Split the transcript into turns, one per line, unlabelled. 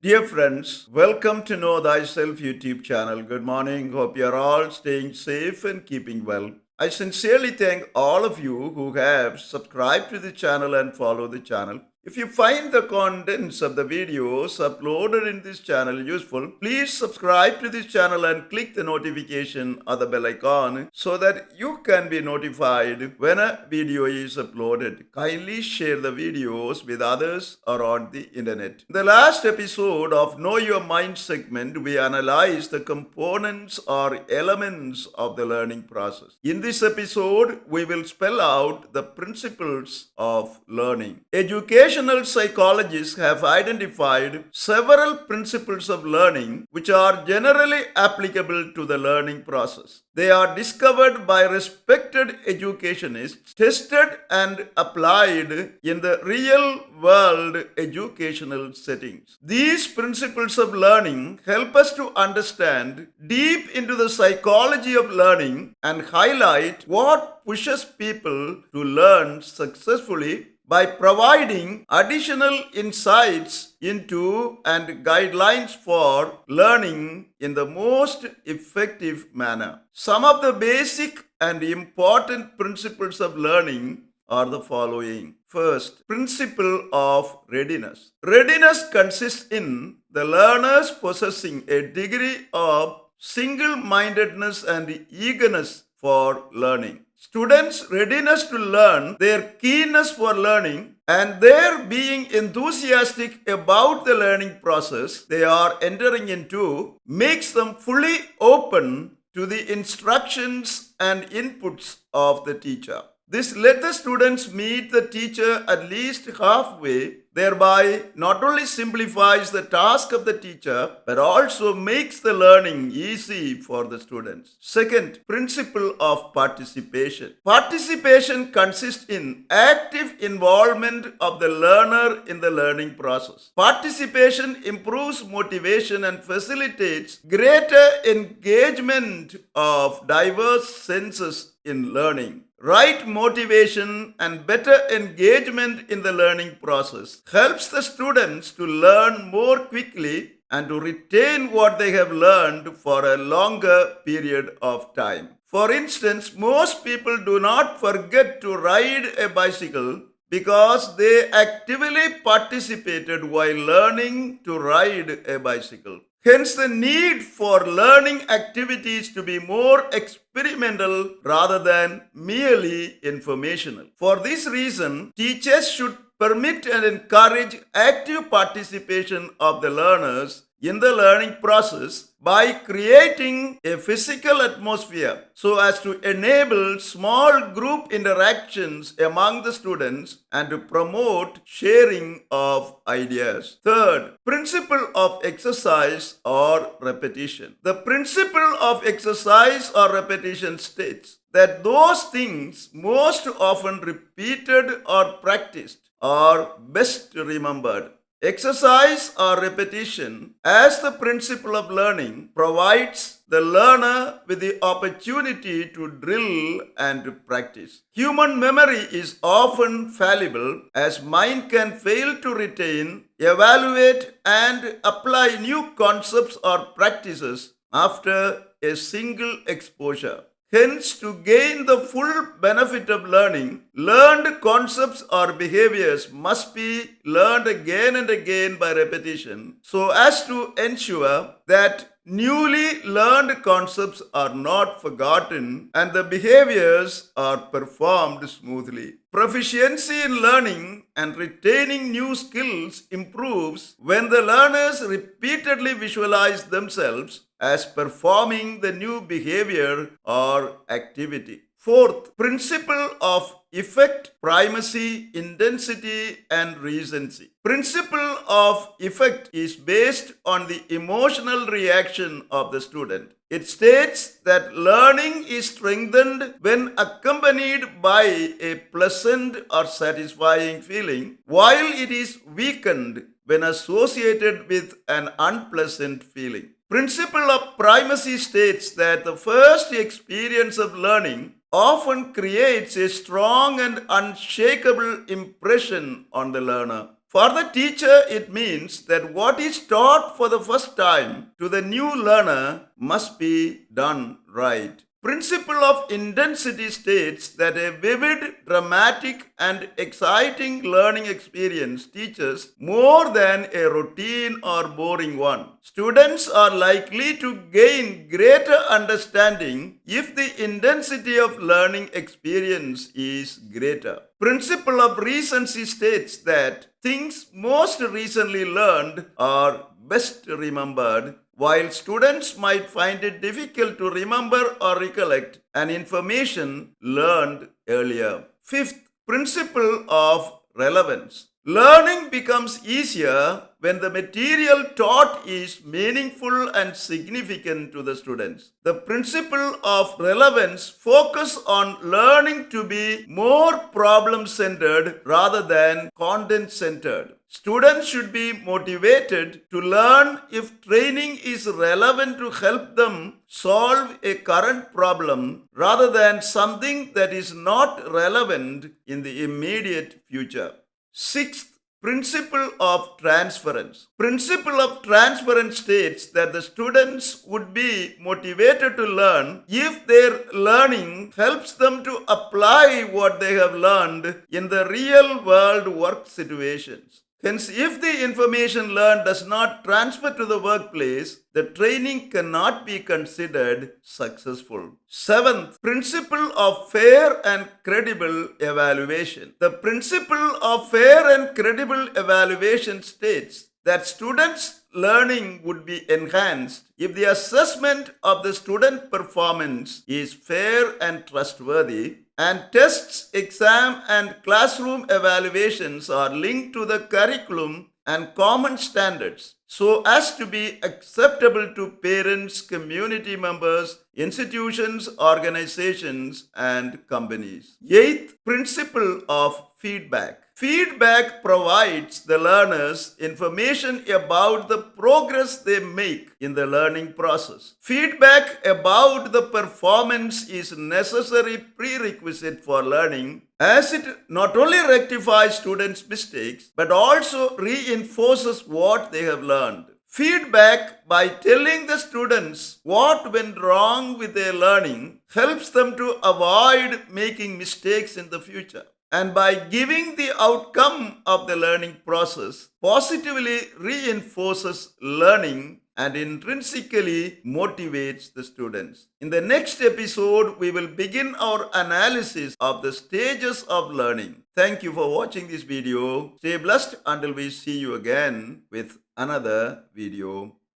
Dear friends, welcome to Know Thyself YouTube channel. Good morning. Hope you are all staying safe and keeping well. I sincerely thank all of you who have subscribed to the channel and follow the channel. If you find the contents of the videos uploaded in this channel useful, please subscribe to this channel and click the notification or the bell icon so that you can be notified when a video is uploaded. Kindly share the videos with others or on the internet. In the last episode of Know Your Mind segment, we analyzed the components or elements of the learning process. In this episode, we will spell out the principles of learning. Educational psychologists have identified several principles of learning which are generally applicable to the learning process. They are discovered by respected educationists, tested and applied in the real world educational settings. These principles of learning help us to understand deep into the psychology of learning and highlight what pushes people to learn successfully by providing additional insights into and guidelines for learning in the most effective manner. Some of the basic and important principles of learning are the following. First, principle of readiness. Readiness consists in the learners possessing a degree of single-mindedness and eagerness for learning. Students' readiness to learn, their keenness for learning, and their being enthusiastic about the learning process they are entering into makes them fully open to the instructions and inputs of the teacher. This let the students meet the teacher at least halfway, thereby not only simplifies the task of the teacher, but also makes the learning easy for the students. Second, principle of participation. Participation consists in active involvement of the learner in the learning process. Participation improves motivation and facilitates greater engagement of diverse senses in learning. Right motivation and better engagement in the learning process helps the students to learn more quickly and to retain what they have learned for a longer period of time. For instance, most people do not forget to ride a bicycle because they actively participated while learning to ride a bicycle. Hence, the need for learning activities to be more experimental rather than merely informational. For this reason, teachers should permit and encourage active participation of the learners in the learning process by creating a physical atmosphere so as to enable small group interactions among the students and to promote sharing of ideas. Third, principle of exercise or repetition. The principle of exercise or repetition states that those things most often repeated or practiced are best remembered. Exercise or repetition, as the principle of learning, provides the learner with the opportunity to drill and to practice. Human memory is often fallible, as mind can fail to retain, evaluate, and apply new concepts or practices after a single exposure. Hence, to gain the full benefit of learning, learned concepts or behaviors must be learned again and again by repetition so as to ensure that newly learned concepts are not forgotten and the behaviors are performed smoothly. Proficiency in learning and retaining new skills improves when the learners repeatedly visualize themselves as performing the new behavior or activity. Fourth, principle of effect-primacy-intensity-recency. Principle of effect is based on the emotional reaction of the student. It states that learning is strengthened when accompanied by a pleasant or satisfying feeling, while it is weakened when associated with an unpleasant feeling. Principle of primacy states that the first experience of learning often creates a strong and unshakable impression on the learner. For the teacher, it means that what is taught for the first time to the new learner must be done right. Principle of intensity states that a vivid, dramatic, and exciting learning experience teaches more than a routine or boring one. Students are likely to gain greater understanding if the intensity of learning experience is greater. Principle of recency states that things most recently learned are best remembered, while students might find it difficult to remember or recollect an information learned earlier. Fifth, principle of relevance. Learning becomes easier when the material taught is meaningful and significant to the students. The principle of relevance focuses on learning to be more problem-centered rather than content-centered. Students should be motivated to learn if training is relevant to help them solve a current problem rather than something that is not relevant in the immediate future. Sixth, principle of transference. Principle of transference states that the students would be motivated to learn if their learning helps them to apply what they have learned in the real world work situations. Hence, if the information learned does not transfer to the workplace, the training cannot be considered successful. Seventh, principle of fair and credible evaluation. The principle of fair and credible evaluation states that students' learning would be enhanced if the assessment of the student performance is fair and trustworthy, and tests, exam, and classroom evaluations are linked to the curriculum and common standards so as to be acceptable to parents, community members, institutions, organizations, and companies. Eighth, principle of feedback. Feedback provides the learners information about the progress they make in the learning process. Feedback about the performance is necessary prerequisite for learning, as it not only rectifies students' mistakes but also reinforces what they have learned. Feedback, by telling the students what went wrong with their learning, helps them to avoid making mistakes in the future. And by giving the outcome of the learning process, positively reinforces learning and intrinsically motivates the students. In the next episode, we will begin our analysis of the stages of learning. Thank you for watching this video. Stay blessed until we see you again with another video.